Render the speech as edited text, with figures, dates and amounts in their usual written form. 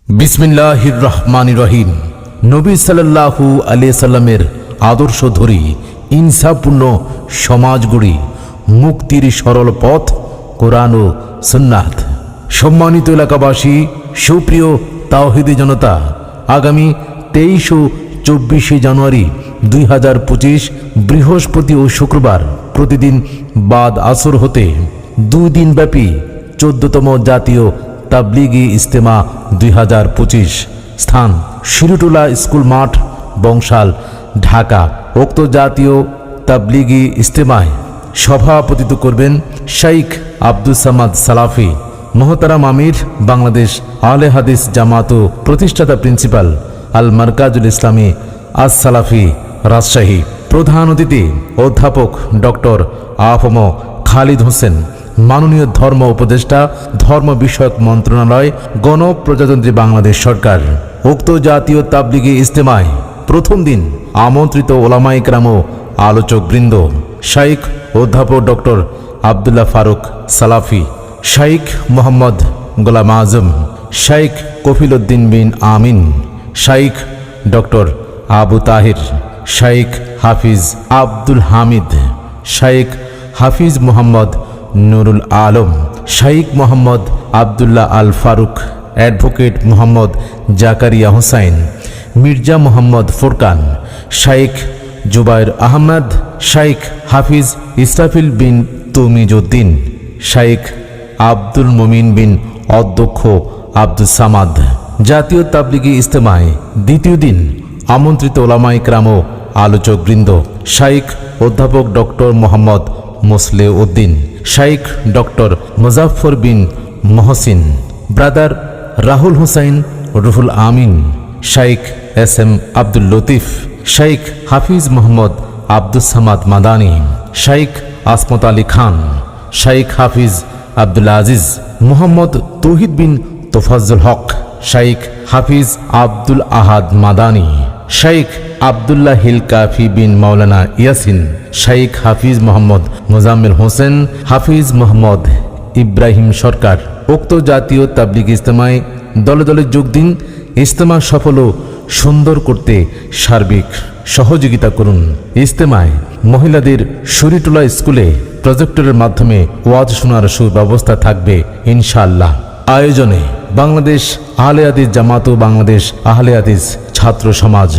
বিসমিল্লাহির রহমানির রহিম। নবী সাল্লাল্লাহু আলাইহি সাল্লামের আদর্শ ধরি ইনসাফপূর্ণ সমাজ গড়ি, মুক্তির সরল পথ কোরআন ও সুন্নাত। সম্মানিত এলাকাবাসী, সুপ্রিয় তাওহীদি জনতা, আগামী 23 ও 24 জানুয়ারি 2025 বৃহস্পতি ও শুক্রবার প্রতিদিন বাদ আসর হতে 2 দিনব্যাপী 14তম জাতীয় তাবলিগি ইজতেমা 2025, স্থান শিরুটোলা স্কুল মাঠ, বংশাল, ঢাকা। উক্ত জাতীয় তাবলিগি ইজতেমায় সভাপতিত্ব করবেন শাইখ আব্দুস সামাদ সালাফি, মোহতারাম আমির, বাংলাদেশ আহলে হাদিস জামাত ও প্রতিষ্ঠাতা প্রিন্সিপাল আল মারকাজুল ইসলামী আস সালাফি, রাজশাহী। প্রধান অতিথি অধ্যাপক ডক্টর আফম খালিদ হোসেন, মাননীয় ধর্ম উপদেষ্টা, ধর্ম বিষয়ক মন্ত্রণালয়, গণপ্রজাতন্ত্রী বাংলাদেশ সরকার। উক্ত জাতীয় তাবলিগি ইজতেমায় প্রথম দিন আমন্ত্রিত ওলামায়ে কেরাম ও আলোচক বৃন্দ: শাইখ অধ্যাপক ডক্টর আব্দুল্লাহ ফারুক সালাফি, শাইখ মোহাম্মদ গোলাম আজম, শাইখ কফিল উদ্দিন বিন আমিন, শাইখ ডক্টর আবু তাহির, শাইখ হাফিজ আব্দুল হামিদ, শাইখ হাফিজ মোহাম্মদ নুরুল আলম, শাইখ মোহাম্মদ আবদুল্লাহ আল ফারুক, অ্যাডভোকেট মোহাম্মদ জাকারিয়া হোসাইন, মির্জা মোহাম্মদ ফুরকান, শাইখ জুবাইর আহমদ, শাইখ হাফিজ ইসরাফিল বিন তুমিজউদ্দিন, শাইখ আব্দুল মুমিন বিন অধ্যক্ষ আব্দুস সামাদ। জাতীয় তাবলিগি ইজতেমায় দ্বিতীয় দিন আমন্ত্রিত ওলামায়ে কেরাম ও আলোচক বৃন্দ: শাইখ অধ্যাপক ডক্টর মোহাম্মদ মোসলে উদ্দিন, শাইখ ডক্টর মুজাফফর বিন মহসিন, ব্রাদার রাহুল হুসাইন রুহুল আমিন, শাইখ এস.এম. আব্দুল লতিফ, শাইখ হাফিজ মোহাম্মদ আব্দুস সামাদ মাদানী, শাইখ আসমত আলী খান, শাইখ হাফিজ আব্দুল আজিজ মোহাম্মদ তৌহিদ বিন তোফাজ্জল হক, শাইখ হাফিজ আব্দুল আহাদ মাদানী, শাইখ আব্দুল্লাহ হিল কাফি বিন মাওলানা ইয়াসিন, শাইখ হাফিজ মোহাম্মদ মোজাম্মেল হোসেন, হাফিজ মোহাম্মদ ইব্রাহিম সরকার। উক্ত জাতীয় তাবলিগ ইজতেমায় দলে দলে যোগ দিন। ইজতেমা সফল ও সুন্দর করতে সার্বিক সহযোগিতা করুন। ইজতেমায় মহিলাদের শরীটোলা স্কুলে প্রজেক্টরের মাধ্যমে ওয়াজ শোনার সুব্যবস্থা থাকবে ইনশাআল্লাহ। আয়োজনে বাংলাদেশ আহলে হাদিস জামাত ও বাংলাদেশ আহলে হাদিস ছাত্র সমাজ।